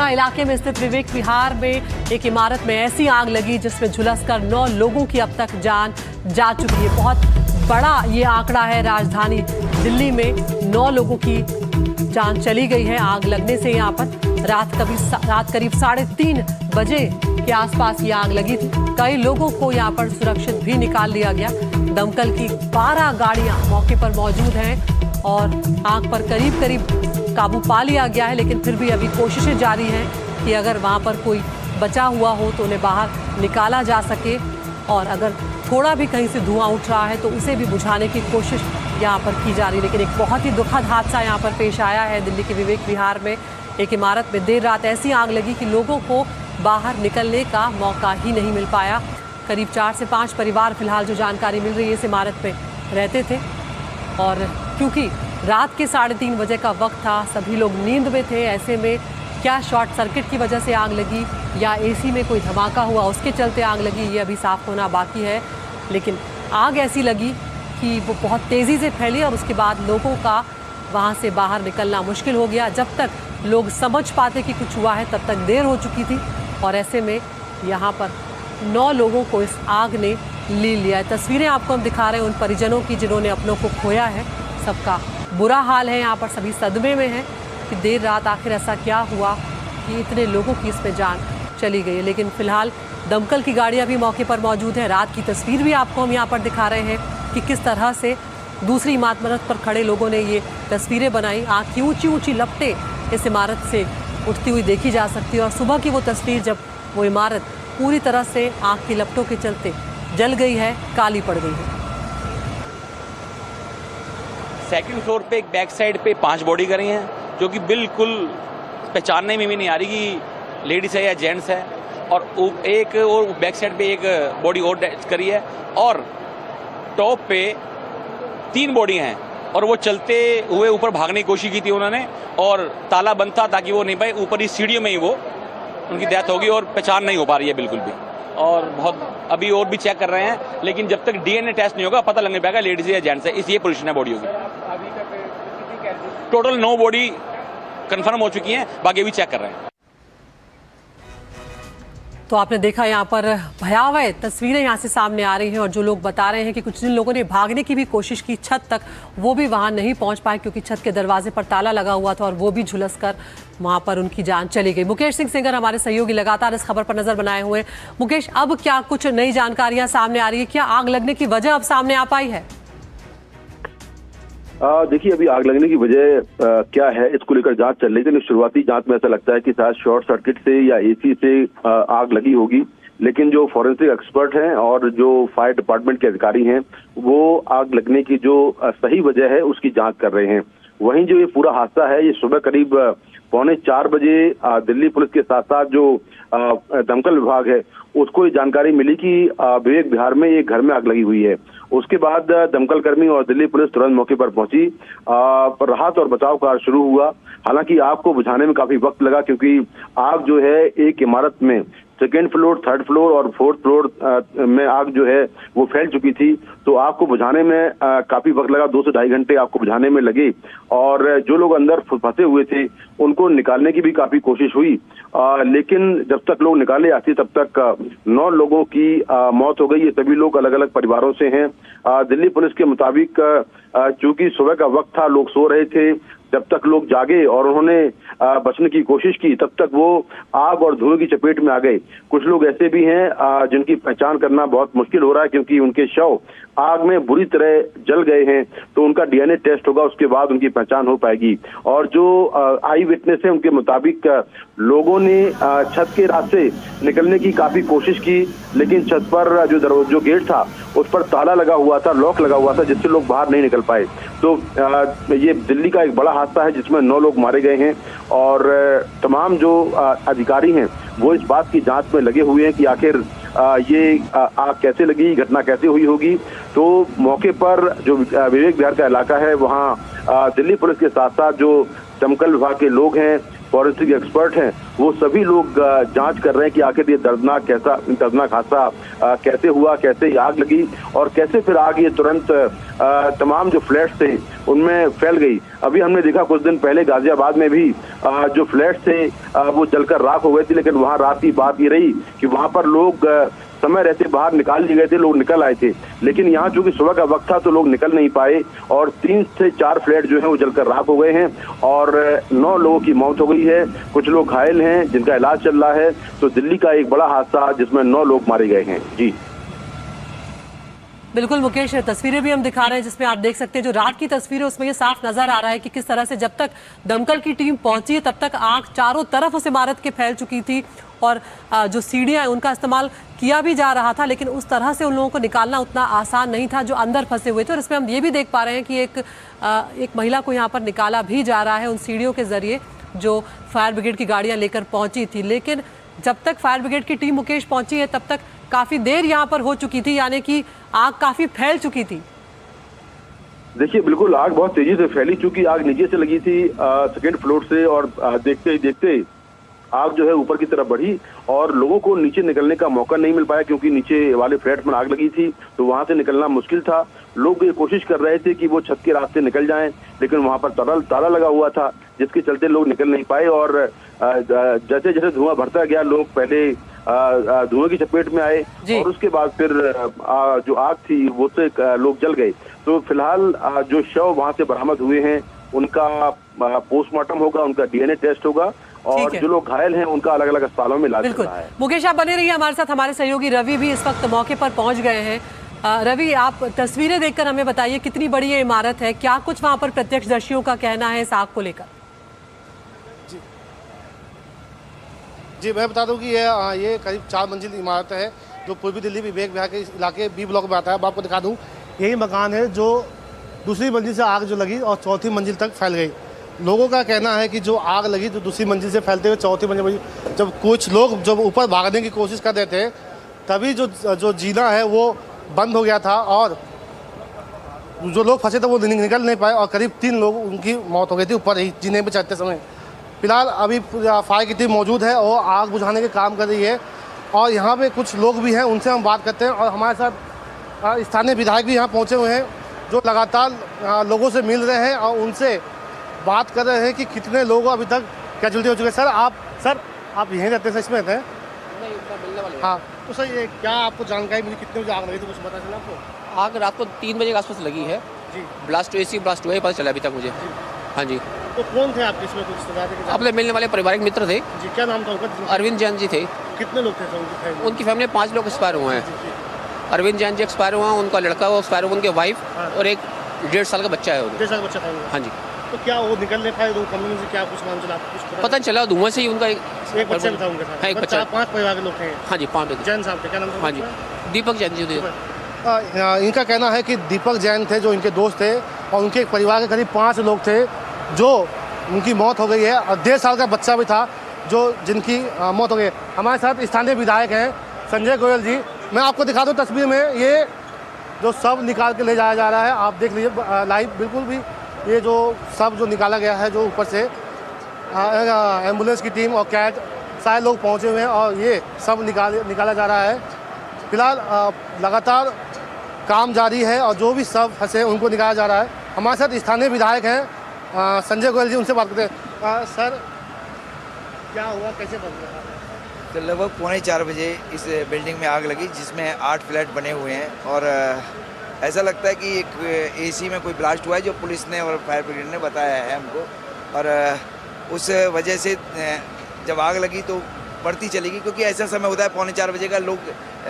दमोहरा इलाके में स्थित विवेक विहार में एक इमारत में ऐसी आग लगी जिसमें झुलसकर 9 लोगों की अब तक जान जा चुकी है। बहुत बड़ा ये आंकड़ा है। राजधानी दिल्ली में 9 लोगों की जान चली गई है आग लगने से। यहाँ पर रात करीब 3:30 बजे के आसपास ये आग लगी थी। कई लोगों को यहाँ पर सुरक्षित भी निकाल लिया गया। दमकल की 12 गाड़ियां मौके पर मौजूद हैं और आग पर करीब काबू पा लिया गया है, लेकिन फिर भी अभी कोशिशें जारी हैं कि अगर वहाँ पर कोई बचा हुआ हो तो उन्हें बाहर निकाला जा सके, और अगर थोड़ा भी कहीं से धुआं उठ रहा है तो उसे भी बुझाने की कोशिश यहाँ पर की जा रही है। लेकिन एक बहुत ही दुखद हादसा यहाँ पर पेश आया है। दिल्ली के विवेक विहार में एक इमारत में देर रात ऐसी आग लगी कि लोगों को बाहर निकलने का मौका ही नहीं मिल पाया। करीब 4 से 5 परिवार फिलहाल जो जानकारी मिल रही है इस इमारत में रहते थे, और क्योंकि रात के 3:30 बजे का वक्त था, सभी लोग नींद में थे। ऐसे में क्या शॉर्ट सर्किट की वजह से आग लगी या एसी में कोई धमाका हुआ उसके चलते आग लगी, ये अभी साफ होना बाकी है। लेकिन आग ऐसी लगी कि वो बहुत तेज़ी से फैली और उसके बाद लोगों का वहाँ से बाहर निकलना मुश्किल हो गया। जब तक लोग समझ पाते कि कुछ हुआ है तब तक देर हो चुकी थी, और ऐसे में यहाँ पर 9 लोगों को इस आग ने ले लिया है। तस्वीरें आपको हम दिखा रहे हैं उन परिजनों की जिन्होंने अपनों को खोया है। सबका बुरा हाल है, यहाँ पर सभी सदमे में हैं कि देर रात आखिर ऐसा क्या हुआ कि इतने लोगों की इसमें जान चली गई है। लेकिन फिलहाल दमकल की गाड़ियाँ भी मौके पर मौजूद हैं। रात की तस्वीर भी आपको हम यहाँ पर दिखा रहे हैं कि किस तरह से दूसरी इमारत पर खड़े लोगों ने ये तस्वीरें बनाई। आग की ऊंची लपटें इस इमारत से उठती हुई देखी जा सकती है, और सुबह की वो तस्वीर जब वो इमारत पूरी तरह से आग की लपटों के चलते जल गई है, काली पड़ गई है। सेकंड फ्लोर पे एक बैक साइड पे 5 बॉडी करी हैं, जो कि बिल्कुल पहचानने में भी नहीं आ रही कि लेडीज है या जेंट्स है, और एक और बैक साइड पे एक बॉडी और करी है, और टॉप पे 3 बॉडी हैं, और वो चलते हुए ऊपर भागने की कोशिश की थी उन्होंने, और ताला बंद था ताकि वो नहीं पाए। ऊपर ही सीढ़ियों में ही वो उनकी डेथ होगी और पहचान नहीं हो पा रही है बिल्कुल भी, और बहुत अभी और भी चेक कर रहे हैं, लेकिन जब तक डीएनए टेस्ट नहीं होगा पता लगने पाएगा लेडीज या जेंट्स है। इस ये पोजीशन है बॉडी होगी। टोटल 9 बॉडी कंफर्म हो चुकी हैं, बाकी अभी चेक कर रहे हैं। तो आपने देखा यहाँ पर भयावह तस्वीरें यहाँ से सामने आ रही हैं, और जो लोग बता रहे हैं कि कुछ जिन लोगों ने भागने की भी कोशिश की छत तक, वो भी वहाँ नहीं पहुँच पाए क्योंकि छत के दरवाजे पर ताला लगा हुआ था और वो भी झुलस कर वहाँ पर उनकी जान चली गई। मुकेश सिंह सेंगर हमारे सहयोगी लगातार इस खबर पर नजर बनाए हुए हैं। मुकेश, अब क्या कुछ नई जानकारियाँ सामने आ रही है? क्या आग लगने की वजह अब सामने आ पाई है? देखिए, अभी आग लगने की वजह क्या है इसको लेकर जांच चल रही थी। शुरुआती जांच में ऐसा लगता है कि शायद शॉर्ट सर्किट से या एसी से आग लगी होगी, लेकिन जो फॉरेंसिक एक्सपर्ट हैं और जो फायर डिपार्टमेंट के अधिकारी हैं वो आग लगने की जो सही वजह है उसकी जांच कर रहे हैं। वहीं जो ये पूरा हादसा है ये सुबह करीब 3:45 बजे दिल्ली पुलिस के साथ साथ जो दमकल विभाग है उसको ये जानकारी मिली कि विवेक विहार में एक घर में आग लगी हुई है। उसके बाद दमकल कर्मी और दिल्ली पुलिस तुरंत मौके पर पहुंची। राहत और बचाव कार्य शुरू हुआ। हालांकि आग को बुझाने में काफी वक्त लगा, क्योंकि आग जो है एक इमारत में सेकेंड फ्लोर, थर्ड फ्लोर और फोर्थ फ्लोर में आग जो है वो फैल चुकी थी। तो आग को बुझाने में काफी वक्त लगा, 2 से ढाई घंटे आग को बुझाने में लगे, और जो लोग अंदर फंसे हुए थे उनको निकालने की भी काफी कोशिश हुई, लेकिन जब तक लोग निकाले आते तब तक 9 लोगों की मौत हो गई। ये सभी लोग अलग अलग परिवारों से हैं। दिल्ली पुलिस के मुताबिक चूंकि सुबह का वक्त था, लोग सो रहे थे, जब तक लोग जागे और उन्होंने बचने की कोशिश की तब तक वो आग और धुएं की चपेट में आ गए। कुछ लोग ऐसे भी हैं जिनकी पहचान करना बहुत मुश्किल हो रहा है, क्योंकि उनके शव आग में बुरी तरह जल गए हैं। तो उनका डीएनए टेस्ट होगा, उसके बाद उनकी पहचान हो पाएगी। और जो आई विटनेस है उनके मुताबिक लोगों ने छत के रास्ते निकलने की काफी कोशिश की, लेकिन छत पर जो गेट था उस पर ताला लगा हुआ था, लॉक लगा हुआ था, जिससे लोग बाहर नहीं निकल पाए। तो ये दिल्ली का एक बड़ा हादसा है जिसमें 9 लोग मारे गए हैं, और तमाम जो अधिकारी हैं वो इस बात की जांच में लगे हुए हैं कि आखिर ये आग कैसे लगी, घटना कैसे हुई होगी। तो मौके पर जो विवेक विहार का इलाका है वहाँ दिल्ली पुलिस के साथ साथ जो दमकल विभाग के लोग हैं फॉरेंसिक एक्सपर्ट हैं वो सभी लोग जांच कर रहे हैं कि आखिर ये दर्दनाक हादसा कैसे हुआ, कैसे ये आग लगी और कैसे फिर आग ये तुरंत तमाम जो फ्लैट्स थे उनमें फैल गई। अभी हमने देखा कुछ दिन पहले गाजियाबाद में भी जो फ्लैट्स थे वो जलकर राख हो गए थे, लेकिन वहां रात की बात ये रही कि वहां पर लोग समय रहते बाहर निकाल लिए गए थे, लोग निकल आए थे, लेकिन यहाँ चूंकि सुबह का वक्त था तो लोग निकल नहीं पाए और 3 से 4 फ्लैट जो हैं वो जलकर राख हो गए हैं और 9 लोगों की मौत हो गई है, कुछ लोग घायल हैं जिनका इलाज चल रहा है। तो दिल्ली का एक बड़ा हादसा जिसमें 9 लोग मारे गए हैं। जी बिल्कुल मुकेश, तस्वीरें भी हम दिखा रहे हैं जिसमें आप देख सकते हैं जो रात की तस्वीर है उसमें ये साफ नजर आ रहा है कि किस तरह से जब तक दमकल की टीम पहुंची है तब तक आग चारों तरफ उस इमारत के फैल चुकी थी और जो सीढ़ियां उनका इस्तेमाल किया भी जा रहा था, लेकिन उस तरह से उन लोगों को निकालना उतना आसान नहीं था जो अंदर फंसे हुए थे। और इसमें हम ये भी देख पा रहे हैं कि एक महिला को यहाँ पर निकाला भी जा रहा है उन सीढ़ियों के जरिए जो फायर ब्रिगेड की गाड़ियां लेकर पहुंची थी। लेकिन जब तक फायर ब्रिगेड की टीम मुकेश पहुंची है तब तक काफी देर यहाँ पर हो चुकी थी, यानी कि आग काफी फैल चुकी थी। देखिए बिल्कुल आग बहुत तेजी से फैली, चूंकि आग नीचे से लगी थी 2nd फ्लोर से और देखते ही देखते आग जो है ऊपर की तरफ बढ़ी और लोगों को नीचे निकलने का मौका नहीं मिल पाया क्योंकि नीचे वाले फ्लैट में आग लगी थी तो वहां से निकलना मुश्किल था। लोग ये कोशिश कर रहे थे कि वो छत के रास्ते निकल जाएं, लेकिन वहां पर ताला लगा हुआ था जिसके चलते लोग निकल नहीं पाए और जैसे जैसे धुआं भरता गया लोग पहले धुएं की चपेट में आए और उसके बाद फिर जो आग थी वो से लोग जल गए। तो फिलहाल जो शव वहां से बरामद हुए हैं उनका पोस्टमार्टम होगा, उनका DNA टेस्ट होगा और जो लोग घायल हैं उनका अलग अलग अस्पतालों में इलाज चल रहा है। मुकेश आप बने रहिए हमारे साथ, हमारे सहयोगी रवि भी इस वक्त मौके पर पहुंच गए हैं। रवि, आप तस्वीरें देखकर हमें बताइए कितनी बड़ी ये इमारत है, क्या कुछ वहां पर प्रत्यक्षदर्शियों का कहना है इस आग को लेकर? जी मैं बता दूं कि ये करीब 4 मंजिल इमारत है जो पूर्वी दिल्ली विवेक विहार के इलाके B ब्लॉक में आता है। अब आपको दिखा दूं यही मकान है जो दूसरी मंजिल से आग जो लगी और 4थी मंजिल तक फैल गई। लोगों का कहना है कि जो आग लगी तो दूसरी मंजिल से फैलते हुए 4थी मंजिल, जब कुछ लोग जब ऊपर भागने की कोशिश कर रहे थे तभी जो जीना है वो बंद हो गया था और जो लोग फंसे थे वो निकल नहीं पाए और करीब 3 लोग उनकी मौत हो गई थी ऊपर ही जीने पे चढ़ते समय। फिलहाल अभी फायर की टीम मौजूद है और आग बुझाने के काम कर रही है और यहाँ पे कुछ लोग भी हैं, उनसे हम बात करते हैं और हमारे साथ स्थानीय विधायक भी यहाँ पहुँचे हुए हैं जो लगातार लोगों से मिल रहे हैं और उनसे बात कर रहे हैं कि कितने लोग अभी तक कैजुअल्टी हो चुके हैं। सर आप यहीं रहते हैं, इसमें रहते हैं? हाँ, तो सर ये क्या आपको जानकारी मिली, कितने बजे आग लगी थी, कुछ पता चला आपको? आग रात को 3 बजे के आसपास लगी है जी। ब्लास्ट हुआ ही पता चला अभी तक मुझे। हाँ जी। तो कौन थे आपके इसमें कुछ अपने मिलने वाले पारिवारिक मित्र थे जी? क्या नाम था उनका? अरविंद जैन जी थे। कितने लोग थे उनकी फैमिली 5 लोग एक्सपायर हुए हैं। अरविंद जैन जी एक्सपायर हुआ, उनका लड़का वो एक्सपायर हुआ, उनके वाइफ और एक 1.5 साल का बच्चा है। 1.5 साल का बच्चा था? हाँ जी। तो क्या वो निकल नहीं पाए कमरे से, क्या कुछ नाम चला? पता नहीं चला, धुआं से ही उनका एक बच्चा भी था उनके साथ? एक बच्चा। 5 परिवार के लोग थे? हाँ जी, 5 लोग। जैन साहब थे, क्या नाम था? हाँ जी, दीपक जैन जी थे। इनका कहना है कि दीपक जैन थे जो इनके दोस्त थे और उनके एक परिवार के करीब 5 लोग थे जो उनकी मौत हो गई है और 1.5 साल का बच्चा भी था जो जिनकी मौत हो गई है। हमारे साथ स्थानीय विधायक हैं संजय गोयल जी। मैं आपको दिखा दूं तस्वीर में, ये जो शव निकाल के ले जाया जा रहा है, आप देख लीजिए लाइव बिल्कुल भी। ये जो शव जो निकाला गया है जो ऊपर से एम्बुलेंस की टीम और कैट सारे लोग पहुंचे हुए हैं और ये सब निकाला जा रहा है। फिलहाल लगातार काम जारी है और जो भी शव फंसे उनको निकाला जा रहा है। हमारे साथ स्थानीय विधायक हैं संजय गोयल जी, उनसे बात करते हैं। सर क्या हुआ, कैसे बन गया? तो लगभग 3:45 बजे इस बिल्डिंग में आग लगी जिसमें 8 फ्लैट बने हुए हैं और ऐसा लगता है कि एक AC में कोई ब्लास्ट हुआ है जो पुलिस ने और फायर ब्रिगेड ने बताया है हमको। और उस वजह से जब आग लगी तो बढ़ती चलेगी क्योंकि ऐसा समय होता है 3:45 बजे का, लोग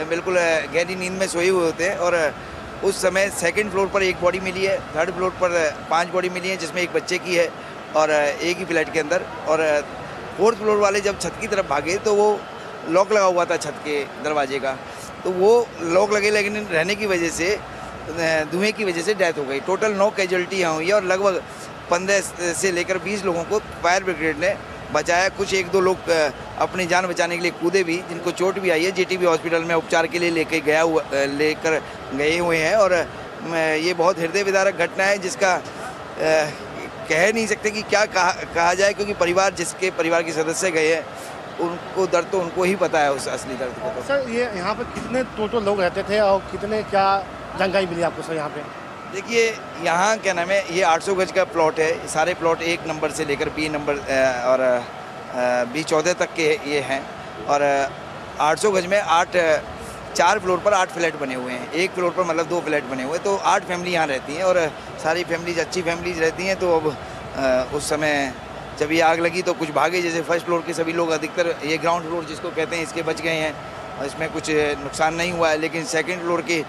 बिल्कुल गहरी नींद में सोए हुए होते हैं। और उस समय 2nd फ्लोर पर 1 बॉडी मिली है, 3rd फ्लोर पर 5 बॉडी मिली है जिसमें एक बच्चे की है और एक ही फ्लैट के अंदर। और 4th फ्लोर वाले जब छत की तरफ भागे तो वो लॉक लगा हुआ था छत के दरवाजे का, तो वो लॉक लगे लेकिन रहने की वजह से धुएं की वजह से डेथ हो गई। टोटल 9 कैजुअल्टी यहाँ हुई है और लगभग 15 से लेकर 20 लोगों को फायर ब्रिगेड ने बचाया। कुछ 1-2 लोग अपनी जान बचाने के लिए कूदे भी, जिनको चोट भी आई है। JTB हॉस्पिटल में उपचार के लिए लेकर गए हुए हैं। और ये बहुत हृदय विदारक घटना है जिसका कह नहीं सकते कि क्या कहा जाए, क्योंकि परिवार जिसके परिवार के सदस्य गए हैं उनको दर्द तो उनको ही पता है, उस असली दर्द को। तो सर ये यहाँ पर कितने टोटल लोग रहते थे और कितने क्या जानकारी मिली आपको सर यहाँ पे? देखिए यहाँ क्या नाम है, ये 800 गज का प्लॉट है। सारे प्लॉट 1 नंबर से लेकर B नंबर और B14 तक के ये हैं। और 800 गज में 4 फ्लोर पर 8 फ्लैट बने हुए हैं। 1 फ्लोर पर मतलब 2 फ्लैट बने हुए हैं, तो 8 फैमिली यहाँ रहती हैं और सारी फैमिलीज अच्छी फैमिलीज रहती हैं। तो अब उस समय जब ये आग लगी तो कुछ भागे, जैसे फर्स्ट फ्लोर के सभी लोग, अधिकतर ये ग्राउंड फ्लोर जिसको कहते हैं, इसके बच गए हैं और इसमें कुछ नुकसान नहीं हुआ है। लेकिन सेकंड फ्लोर की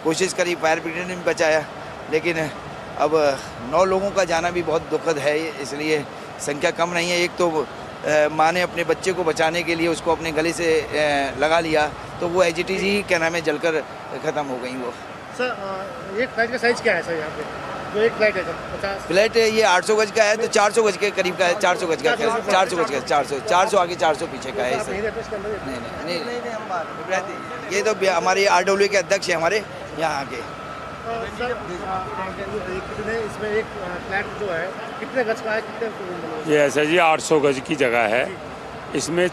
कोशिश करी, फायर ब्रिगेड ने भी बचाया, लेकिन अब 9 लोगों का जाना भी बहुत दुखद है, इसलिए संख्या कम नहीं है। एक तो माँ ने अपने बच्चे को बचाने के लिए उसको अपने गले से लगा लिया, तो वो एज इट इज़ ही क्या नाम है जलकर ख़त्म हो गई वो। सर एक फ्लैट का साइज़ क्या है सर यहाँ पे? जो एक फ्लैट है सर 50 फ्लैट ये 800 गज का है, तो 400 गज के करीब का है। 400 गज का 400 गज का 400 आगे 400 पीछे का है। नहीं रहते इसके अंदर? नहीं, ये तो हमारे RW के अध्यक्ष हैं हमारे यहाँ के। सर कितने इसमें एक फ्लैट जो है कितने गज का है, कितने? ये ऐसा जी 800 गज की जगह है। इसमें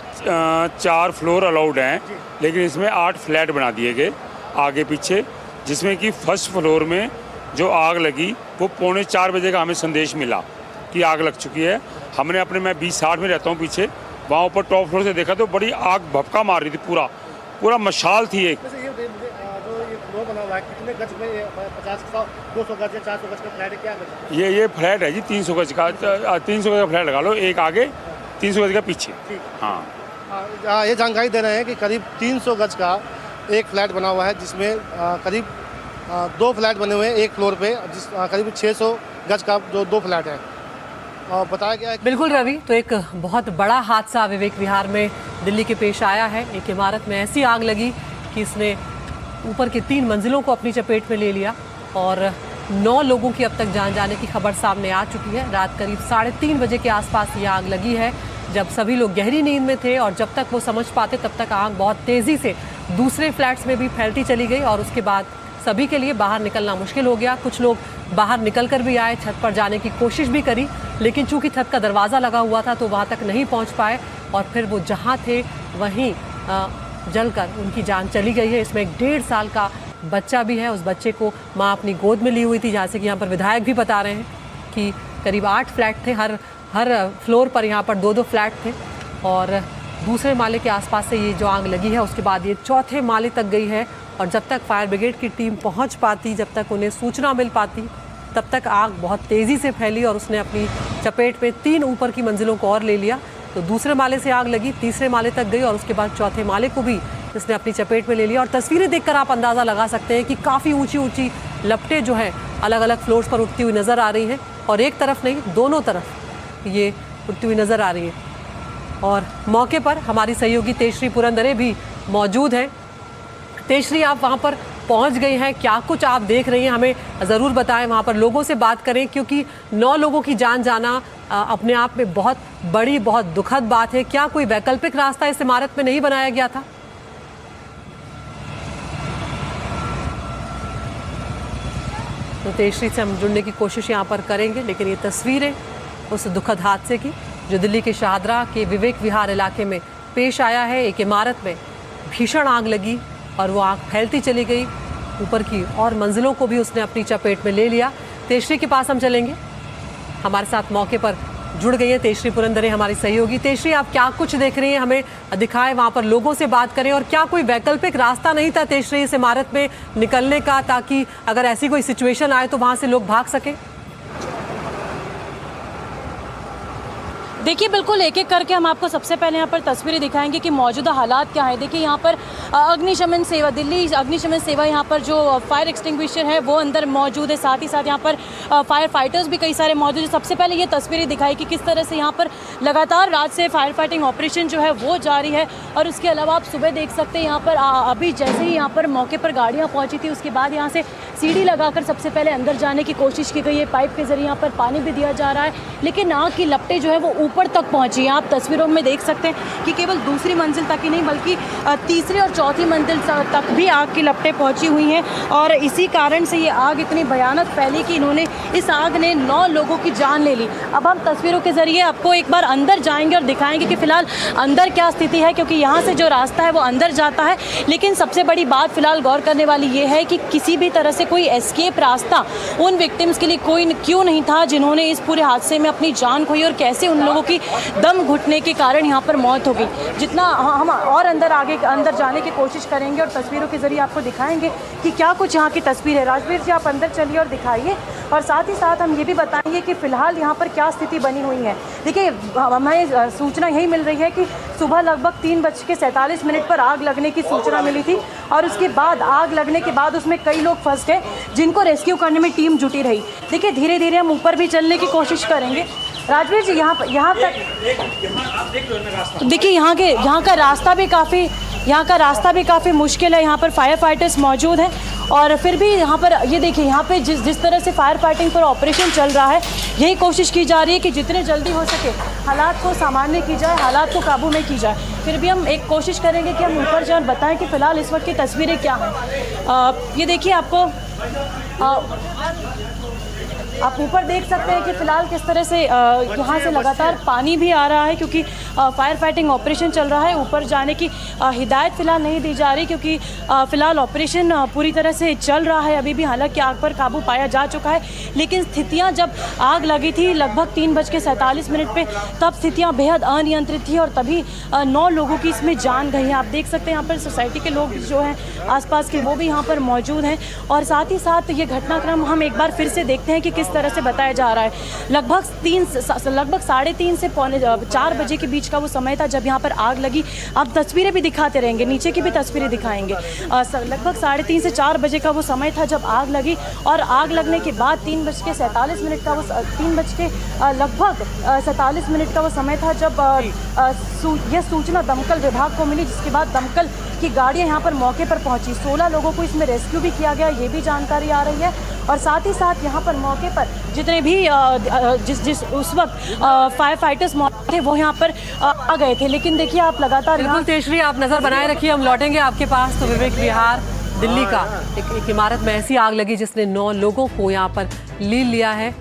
4 फ्लोर अलाउड हैं, लेकिन इसमें 8 फ्लैट बना दिए गए आगे पीछे, जिसमें कि फर्स्ट फ्लोर में जो आग लगी वो 3:45 बजे का हमें संदेश मिला कि आग लग चुकी है। हमने अपने, मैं 20-60 में रहता हूँ पीछे, वहाँ ऊपर टॉप फ्लोर से देखा तो बड़ी आग भपका मार रही थी, पूरा मशाल थी एक। जो ये फ्लोर बना हुआ है कितने गज में? 50 200 गज या 400 गज का फ्लैट है, क्या गज है? ये फ्लैट है जी 300 गज का, 300 गज का फ्लैट लगा लो, एक आगे 300 गज का पीछे। हाँ, ये जानकारी दे रहे हैं कि करीब 300 गज का एक फ्लैट बना हुआ है, जिसमें करीब 2 फ्लैट बने हुए हैं एक फ्लोर पे, जिस करीब 600 गज का जो 2 फ्लैट है। और बताया गया है बिल्कुल रवि, तो एक बहुत बड़ा हादसा विवेक विहार में दिल्ली के पेश आया है। एक इमारत में ऐसी आग लगी कि इसने ऊपर के 3 मंजिलों को अपनी चपेट में ले लिया और 9 लोगों की अब तक जान जाने की खबर सामने आ चुकी है। रात करीब 3:30 बजे के आसपास ये आग लगी है, जब सभी लोग गहरी नींद में थे और जब तक वो समझ पाते तब तक आग बहुत तेज़ी से दूसरे फ्लैट्स में भी फैलती चली गई और उसके बाद सभी के लिए बाहर निकलना मुश्किल हो गया। कुछ लोग बाहर निकल कर भी आए, छत पर जाने की कोशिश भी करी, लेकिन चूंकि छत का दरवाज़ा लगा हुआ था तो वहाँ तक नहीं पहुँच पाए और फिर वो जहाँ थे वहीं जलकर उनकी जान चली गई है। इसमें एक 1.5 साल का बच्चा भी है। उस बच्चे को माँ अपनी गोद में ली हुई थी, जहाँ से कि यहाँ पर विधायक भी बता रहे हैं कि करीब 8 फ्लैट थे, हर फ्लोर पर यहाँ पर 2-2 फ्लैट थे और दूसरे माले के आसपास से ये जो आग लगी है उसके बाद ये 4थे माले तक गई है और जब तक फायर ब्रिगेड की टीम पहुँच पाती, जब तक उन्हें सूचना मिल पाती, तब तक आग बहुत तेज़ी से फैली और उसने अपनी चपेट में 3 ऊपर की मंजिलों को और ले लिया। तो दूसरे माले से आग लगी, तीसरे माले तक गई और उसके बाद 4थे माले को भी इसने अपनी चपेट में ले लिया। और तस्वीरें देखकर आप अंदाज़ा लगा सकते हैं कि काफ़ी ऊंची लपटें जो हैं अलग अलग फ्लोर्स पर उठती हुई नज़र आ रही हैं और एक तरफ नहीं, दोनों तरफ ये उठती हुई नज़र आ रही है। और मौके पर हमारी सहयोगी तेजश्री पुरंदरे भी मौजूद हैं। तेजश्री, आप वहाँ पर पहुँच गई हैं, क्या कुछ आप देख रही हैं हमें ज़रूर बताएं। वहाँ पर लोगों से बात करें, क्योंकि 9 लोगों की जान जाना अपने आप में बहुत बड़ी, बहुत दुखद बात है। क्या कोई वैकल्पिक रास्ता इस इमारत में नहीं बनाया गया था? तो तेजश्री से हम जुड़ने की कोशिश यहाँ पर करेंगे, लेकिन ये तस्वीरें उस दुखद हादसे की जो दिल्ली के शाहदरा के विवेक विहार इलाके में पेश आया है। एक इमारत में भीषण आग लगी और वो आग फैलती चली गई, ऊपर की और मंजिलों को भी उसने अपनी चपेट में ले लिया। तेजश्री के पास हम चलेंगे, हमारे साथ मौके पर जुड़ गई है तेजश्री पुरंदरे हमारी सहयोगी। तेजश्री, आप क्या कुछ देख रही हैं, हमें दिखाएं, वहाँ पर लोगों से बात करें। और क्या कोई वैकल्पिक रास्ता नहीं था तेजश्री इस इमारत में निकलने का, ताकि अगर ऐसी कोई सिचुएशन आए तो वहाँ से लोग भाग सकें? देखिए, बिल्कुल एक एक करके हम आपको सबसे पहले यहाँ पर तस्वीरें दिखाएंगे कि मौजूदा हालात क्या है। देखिए, यहाँ पर अग्निशमन सेवा, दिल्ली अग्निशमन सेवा, यहाँ पर जो फायर एक्सटिंग्विशर है वो अंदर मौजूद है, साथ ही साथ यहाँ पर फायर फाइटर्स भी कई सारे मौजूद है। सबसे पहले ये तस्वीरें दिखाई कि किस तरह से यहाँ पर लगातार रात से फायर फाइटिंग ऑपरेशन जो है वो जारी है। और उसके अलावा आप सुबह देख सकते हैं यहाँ पर अभी जैसे ही यहाँ पर मौके पर गाड़ियाँ पहुँची थी, उसके बाद यहाँ से सीढ़ी लगाकर सबसे पहले अंदर जाने की कोशिश की गई है। पाइप के जरिए यहाँ पर पानी भी दिया जा रहा है, लेकिन आग की लपटें जो है वो ऊपर तक पहुँची हैं। आप तस्वीरों में देख सकते हैं कि केवल दूसरी मंजिल तक ही नहीं बल्कि तीसरी और चौथी मंजिल तक भी आग की लपटें पहुँची हुई हैं। और इसी कारण से ये आग इतनी भयानक फैली कि इस आग ने 9 लोगों की जान ले ली। अब हम तस्वीरों के ज़रिए आपको एक बार अंदर जाएंगे और दिखाएंगे कि फ़िलहाल अंदर क्या स्थिति है, क्योंकि यहाँ से जो रास्ता है वो अंदर जाता है। लेकिन सबसे बड़ी बात फ़िलहाल गौर करने वाली ये है कि किसी भी तरह से कोई एस्केप रास्ता उन विक्टिम्स के लिए कोई क्यों नहीं था जिन्होंने इस पूरे हादसे में अपनी जान खोई, और कैसे उन लोगों की दम घुटने के कारण यहाँ पर मौत हो गई। जितना हम और अंदर जाने की कोशिश करेंगे और तस्वीरों के ज़रिए आपको दिखाएंगे कि क्या कुछ यहाँ की तस्वीर है। राजवीर जी, आप अंदर चलिए और दिखाइए, और साथ ही साथ हम ये भी बताएंगे कि फ़िलहाल यहाँ पर क्या स्थिति बनी हुई है। देखिए, हमें सूचना यही मिल रही है कि सुबह लगभग 3:47 पर आग लगने की सूचना मिली थी, और उसके बाद आग लगने के बाद उसमें कई लोग फंस गए जिनको रेस्क्यू करने में टीम जुटी रही। देखिए, धीरे धीरे हम ऊपर भी चलने की कोशिश करेंगे। राजवीर जी, यहाँ तक देखिए, यहाँ का रास्ता भी काफ़ी मुश्किल है। यहाँ पर फायर फाइटर्स मौजूद हैं, और फिर भी यहाँ पर ये देखिए, यहाँ पे जिस तरह से फायर फाइटिंग पर ऑपरेशन चल रहा है, यही कोशिश की जा रही है कि जितने जल्दी हो सके हालात को सामान्य की जाए, हालात को काबू में की जाए। फिर भी हम एक कोशिश करेंगे कि हम ऊपर जाएं और बताएं कि फ़िलहाल इस वक्त की तस्वीरें क्या हैं। ये देखिए, आप ऊपर देख सकते हैं कि फ़िलहाल किस तरह से यहाँ से लगातार पानी भी आ रहा है, क्योंकि फायर फाइटिंग ऑपरेशन चल रहा है। ऊपर जाने की हिदायत फ़िलहाल नहीं दी जा रही, क्योंकि फ़िलहाल ऑपरेशन पूरी तरह से चल रहा है अभी भी। हालांकि आग पर काबू पाया जा चुका है, लेकिन स्थितियाँ जब आग लगी थी लगभग 3:47 पे, तब स्थितियाँ बेहद अनियंत्रित थी, और तभी 9 लोगों की इसमें जान गई है। आप देख सकते हैं यहाँ पर सोसाइटी के लोग जो हैं आसपास के, वो भी यहाँ पर मौजूद हैं। और साथ ही साथ ये घटनाक्रम हम एक बार फिर से देखते हैं कि किस तरह से बताया जा रहा है। लगभग 3:30 से 4 बजे के बीच का वो समय था जब यहाँ पर आग लगी। आप तस्वीरें भी दिखाते रहेंगे, नीचे की भी तस्वीरें दिखाएंगे। लगभग 3:30 से 4 बजे का वो समय था जब आग लगी, और आग लगने के बाद 3:47 का वो 3:47 का वो समय था जब यह सूचना दमकल विभाग को मिली, जिसके बाद दमकल की गाड़ियाँ यहाँ पर मौके पर पहुँची। 16 लोगों को इसमें रेस्क्यू भी किया गया, ये भी जानकारी आ रही है। और साथ ही साथ यहाँ पर मौके पर जितने भी जिस उस वक्त फायर फाइटर्स मौजूद थे वो यहाँ पर आ गए थे। लेकिन देखिए, आप लगातार बिल्कुल तेजश्री, आप नज़र बनाए रखिए, हम लौटेंगे आपके पास। तो विवेक विहार दिल्ली का एक इमारत में ऐसी आग लगी जिसने 9 लोगों को यहाँ पर ले लिया है।